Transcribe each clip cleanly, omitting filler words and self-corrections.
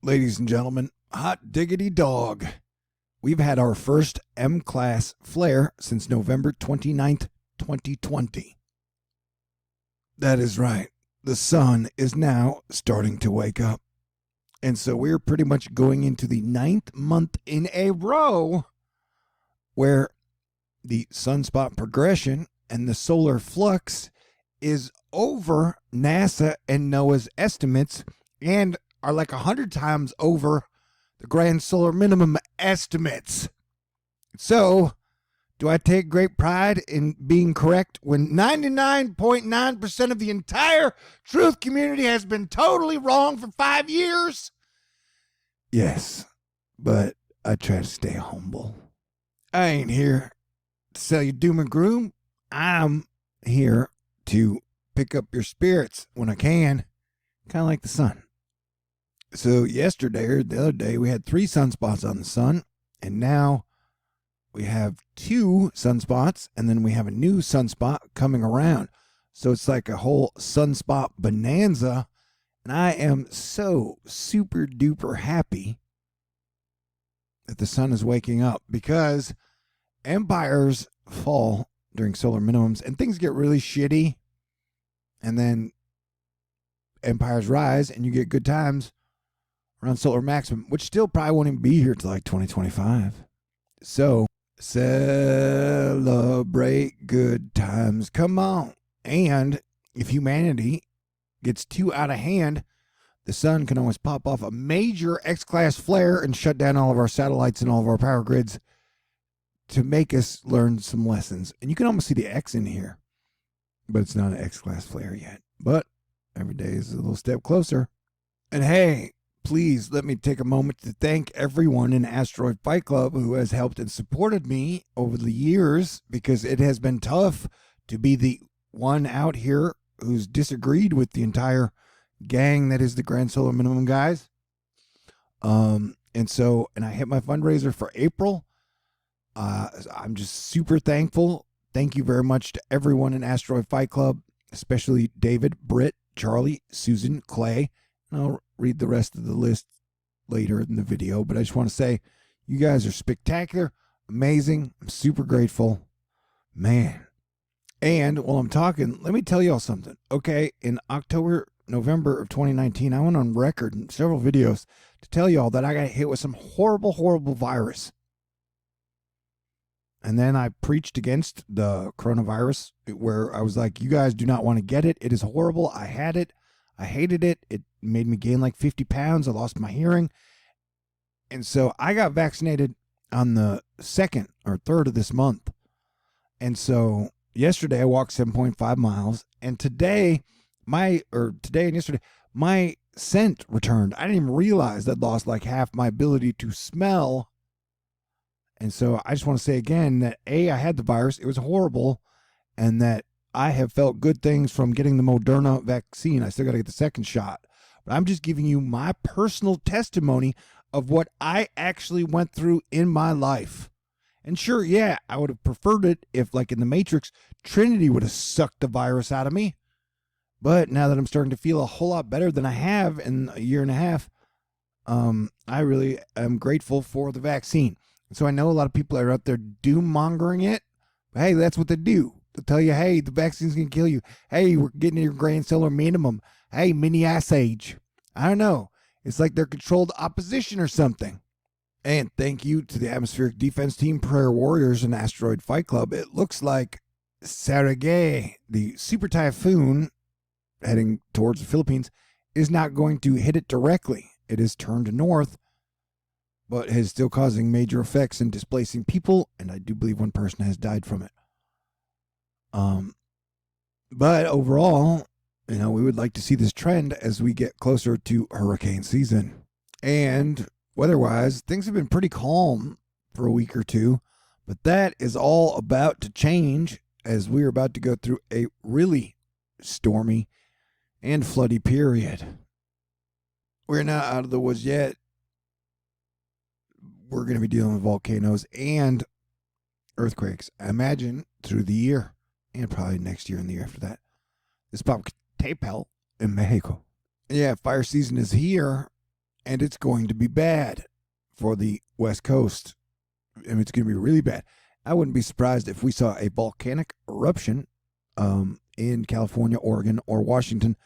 Ladies and gentlemen, hot diggity dog. We've had our first M-class flare since November 29th, 2020. That is right. The sun is now starting to wake up. And so we're pretty much going into the 9th month in a row where the sunspot progression and the solar flux is over NASA and NOAA's estimates and are like 100 times over the grand solar minimum estimates. So, do I take great pride in being correct when 99.9% of the entire truth community has been totally wrong for 5 years? Yes, but I try to stay humble. I ain't here to sell you doom and gloom. I'm here to pick up your spirits when I can, kind of like the sun. So yesterday or the other day, we had 3 sunspots on the sun, and now we have 2 sunspots, and then we have a new sunspot coming around. So it's like a whole sunspot bonanza, and I am so super duper happy that the sun is waking up, because empires fall during solar minimums, and things get really shitty, and then empires rise, and you get good times around solar maximum, which still probably won't even be here till like 2025. So celebrate good times. Come on. And if humanity gets too out of hand, the sun can always pop off a major X-class flare and shut down all of our satellites and all of our power grids to make us learn some lessons. And you can almost see the X in here, but it's not an X-class flare yet. But every day is a little step closer. And hey, please let me take a moment to thank everyone in Asteroid Fight Club who has helped and supported me over the years, because it has been tough to be the one out here who's disagreed with the entire gang that is the Grand Solar Minimum guys. And I hit my fundraiser for April. I'm just super thankful. Thank you very much to everyone in Asteroid Fight Club, especially David, Britt, Charlie, Susan, Clay. And I'll read the rest of the list later in the video, but I just want to say you guys are spectacular, amazing. I'm super grateful, man. And while I'm talking, let me tell y'all something. Okay, in November of 2019, I went on record in several videos to tell y'all that I got hit with some horrible, horrible virus. And then I preached against the coronavirus, where I was like, you guys do not want to get it. It is horrible. I had it. I hated it. It made me gain like 50 pounds. I lost my hearing. And so I got vaccinated on the 2nd or 3rd of this month. And so yesterday I walked 7.5 miles. And today and yesterday, my scent returned. I didn't even realize I'd lost like half my ability to smell. And so I just want to say again that I had the virus. It was horrible. And that I have felt good things from getting the Moderna vaccine. I still got to get the 2nd shot. But I'm just giving you my personal testimony of what I actually went through in my life. And sure, yeah, I would have preferred it if, like in the Matrix, Trinity would have sucked the virus out of me. But now that I'm starting to feel a whole lot better than I have in a year and a half, I really am grateful for the vaccine. And so I know a lot of people are out there doom-mongering it. But hey, that's what they do. They'll tell you, hey, the vaccine's going to kill you. Hey, we're getting your grand solar minimum. Hey, mini ice age. I don't know. It's like they're controlled opposition or something. And thank you to the Atmospheric Defense Team Prayer Warriors and Asteroid Fight Club. It looks like Saragay, the super typhoon heading towards the Philippines, is not going to hit it directly. It is turned north, but is still causing major effects and displacing people. And I do believe one person has died from it. But overall, we would like to see this trend as we get closer to hurricane season. And weather-wise, things have been pretty calm for a week or two, but that is all about to change as we're about to go through a really stormy and floody period. We're not out of the woods yet. We're going to be dealing with volcanoes and earthquakes, I imagine, through the year. And probably next year and the year after that. This Popocatépetl in Mexico. Yeah, fire season is here. And it's going to be bad for the West Coast. I mean, it's going to be really bad. I wouldn't be surprised if we saw a volcanic eruption in California, Oregon, or Washington,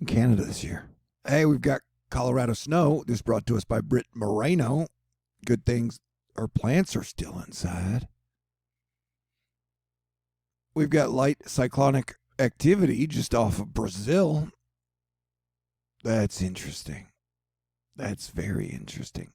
Canada this year. Hey, we've got Colorado snow. This brought to us by Britt Moreno. Good things, our plants are still inside. We've got light cyclonic activity just off of Brazil. That's interesting. That's very interesting.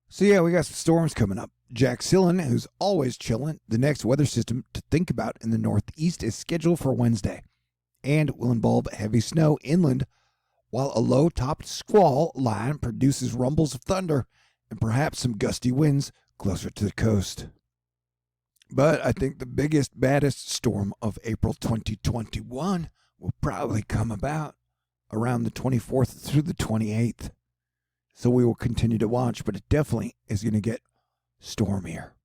So yeah, we got some storms coming up. Jack Sillen, who's always chilling, the next weather system to think about in the Northeast is scheduled for Wednesday and will involve heavy snow inland, while a low-topped squall line produces rumbles of thunder and perhaps some gusty winds closer to the coast. But I think the biggest, baddest storm of April 2021 will probably come about around the 24th through the 28th. So we will continue to watch, but it definitely is going to get stormier.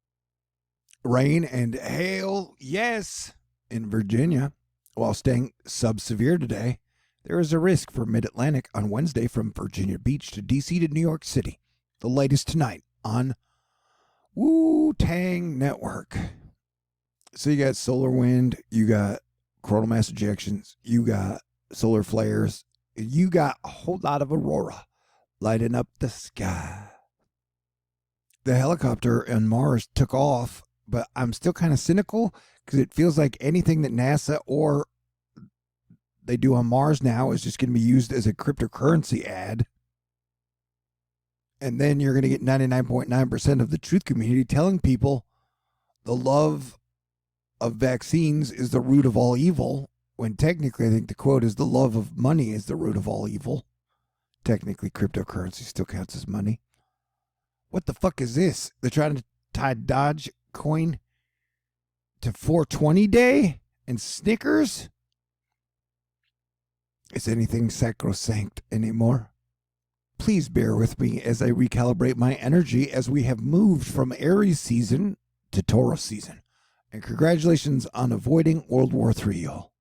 Rain and hail, yes, in Virginia. While staying sub-severe today, there is a risk for mid-Atlantic on Wednesday from Virginia Beach to D.C. to New York City. The latest tonight on Wu-Tang Network. So you got solar wind, you got coronal mass ejections, you got solar flares, you got a whole lot of aurora lighting up the sky. The helicopter on Mars took off, but I'm still kind of cynical because it feels like anything that NASA or they do on Mars now is just going to be used as a cryptocurrency ad. And then you're going to get 99.9% of the truth community telling people the love of vaccines is the root of all evil, when technically I think the quote is the love of money is the root of all evil. Technically, cryptocurrency still counts as money. What the fuck is this? They're trying to tie Dogecoin to 420 day and Snickers? Is anything sacrosanct anymore? Please bear with me as I recalibrate my energy as we have moved from Aries season to Taurus season. And congratulations on avoiding World War III, y'all.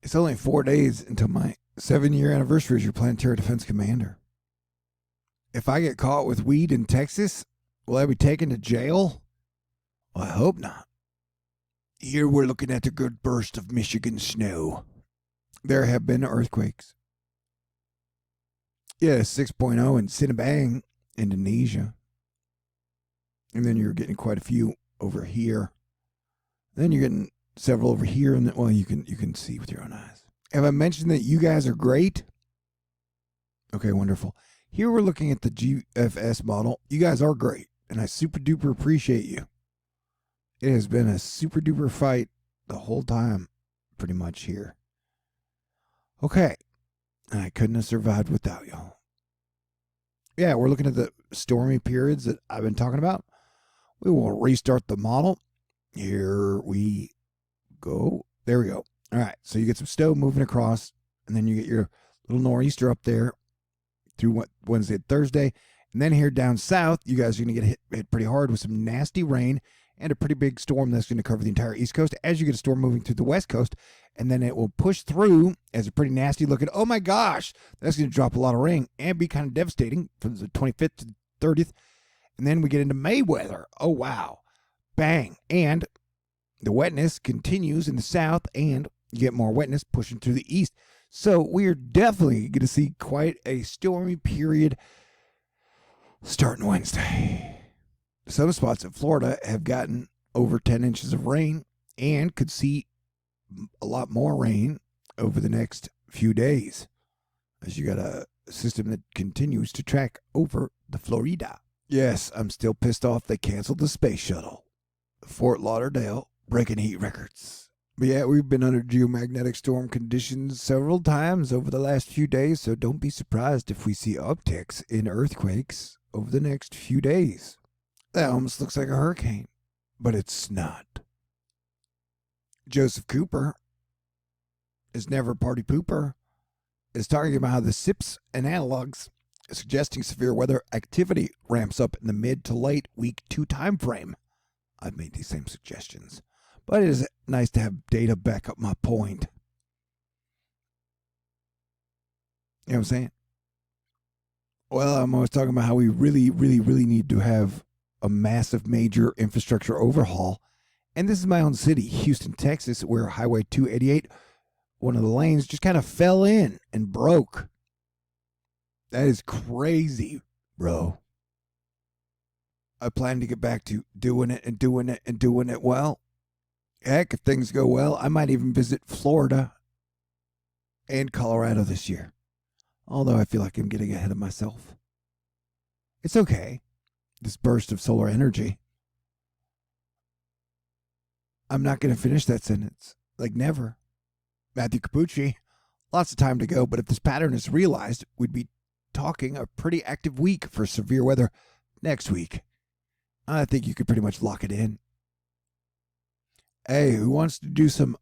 It's only 4 days until my 7-year anniversary as your planetary defense commander. If I get caught with weed in Texas, will I be taken to jail? Well, I hope not. Here we're looking at a good burst of Michigan snow. There have been earthquakes. Yeah, 6.0 in Sinabang, Indonesia. And then you're getting quite a few over here. Then you're getting several over here, and well, you can see with your own eyes. Have I mentioned that you guys are great? Okay, wonderful. Here we're looking at the GFS model. You guys are great, and I super duper appreciate you. It has been a super duper fight the whole time, pretty much here. Okay, and I couldn't have survived without y'all. Yeah, we're looking at the stormy periods that I've been talking about. We will restart the model. Here we go. There we go. All right, so you get some snow moving across, and then you get your little nor'easter up there through Wednesday and Thursday. And then here down south, you guys are going to get hit pretty hard with some nasty rain and a pretty big storm that's going to cover the entire East Coast as you get a storm moving through the West Coast. And then it will push through as a pretty nasty looking, oh my gosh, that's going to drop a lot of rain and be kind of devastating from the 25th to the 30th. And then we get into May weather. Oh, wow. Bang. And the wetness continues in the south, and you get more wetness pushing through the east. So we are definitely going to see quite a stormy period starting Wednesday. Some spots in Florida have gotten over 10 inches of rain and could see a lot more rain over the next few days, as you got a system that continues to track over the Florida. Yes, I'm still pissed off they canceled the space shuttle. Fort Lauderdale breaking heat records. But yeah, we've been under geomagnetic storm conditions several times over the last few days, so don't be surprised if we see upticks in earthquakes over the next few days. That almost looks like a hurricane, but it's not. Joseph Cooper is never party pooper, is talking about how the SIPs and analogs suggesting severe weather activity ramps up in the mid to late week 2 time frame. I've made these same suggestions, but it is nice to have data back up my point. You know what I'm saying? Well, I'm always talking about how we really, really, really need to have a massive major infrastructure overhaul. And this is my own city, Houston, Texas, where Highway 288, one of the lanes, just kind of fell in and broke. That is crazy, bro. I plan to get back to doing it and doing it and doing it well. Heck, if things go well, I might even visit Florida and Colorado this year. Although I feel like I'm getting ahead of myself. It's okay. This burst of solar energy. I'm not going to finish that sentence. Like never. Matthew Capucci, lots of time to go, but if this pattern is realized, we'd be talking a pretty active week for severe weather next week. I think you could pretty much lock it in. Hey, who wants to do some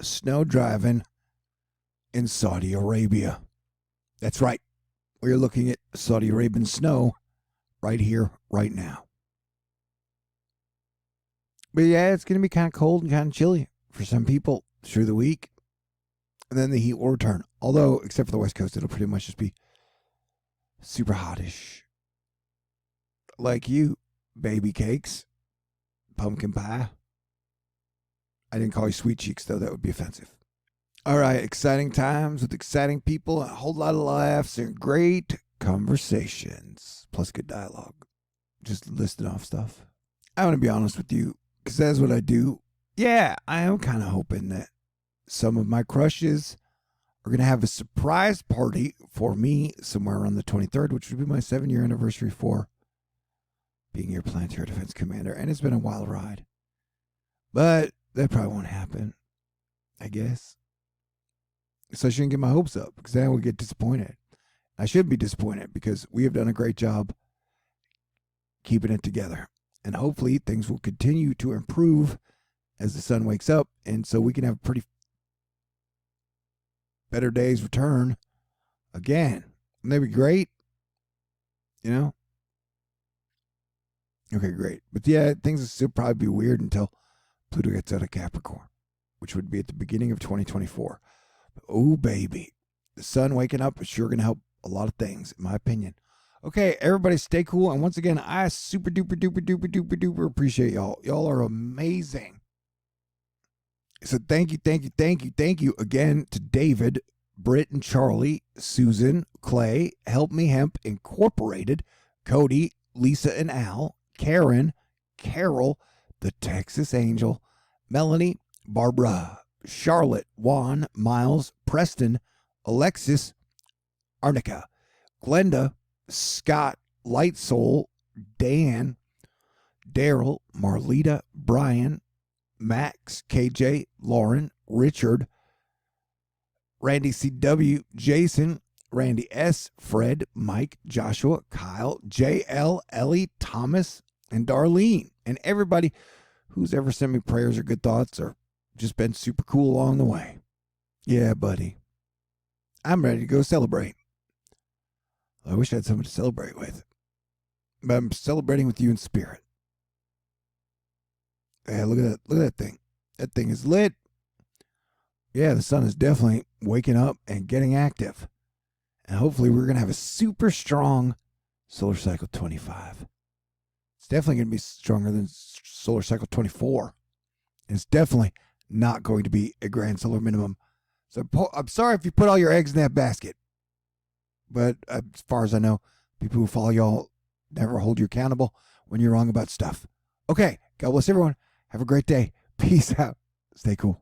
snow driving in Saudi Arabia? That's right. We're looking at Saudi Arabian snow right here, right now. But yeah, it's going to be kind of cold and kind of chilly for some people through the week. And then the heat will return. Although, except for the West Coast, it'll pretty much just be super hottish. Like you, baby cakes, pumpkin pie. I didn't call you sweet cheeks, though. That would be offensive. All right, exciting times with exciting people, a whole lot of laughs and great conversations, plus good dialogue. Just listing off stuff. I want to be honest with you, because that's what I do. Yeah, I am kind of hoping that some of my crushes are going to have a surprise party for me somewhere around the 23rd, which would be my 7-year anniversary for being your Planetary Defense Commander. And it's been a wild ride. But that probably won't happen, I guess. So I shouldn't get my hopes up, because then I would get disappointed. I should be disappointed because we have done a great job keeping it together. And hopefully things will continue to improve as the sun wakes up. And so we can have pretty better days return again. And that'd be great. You know? Okay, great. But yeah, things will still probably be weird until Pluto gets out of Capricorn, which would be at the beginning of 2024. Oh, baby. The sun waking up is sure going to help a lot of things, in my opinion. Okay, everybody stay cool. And once again, I super duper duper duper duper duper appreciate y'all. Y'all are amazing. So thank you again to David, Britt and Charlie, Susan, Clay, Help Me Hemp Incorporated, Cody, Lisa and Al, Karen, Carol, the Texas Angel, Melanie, Barbara, Charlotte, Juan, Miles, Preston, Alexis, Arnica, Glenda, Scott, Light Soul, Dan, Daryl, Marlita, Brian, Max, KJ, Lauren, Richard, Randy CW, Jason, Randy S, Fred, Mike, Joshua, Kyle, JL, Ellie, Thomas, and Darlene, and everybody who's ever sent me prayers or good thoughts or just been super cool along the way. Yeah, buddy. I'm ready to go celebrate. I wish I had someone to celebrate with. But I'm celebrating with you in spirit. Yeah, look at that. Look at that thing. That thing is lit. Yeah, the sun is definitely waking up and getting active. And hopefully we're going to have a super strong solar cycle 25. It's definitely going to be stronger than solar cycle 24. And it's definitely not going to be a grand solar minimum. So I'm sorry if you put all your eggs in that basket. But as far as I know, people who follow y'all never hold you accountable when you're wrong about stuff. Okay, God bless everyone. Have a great day. Peace out. Stay cool.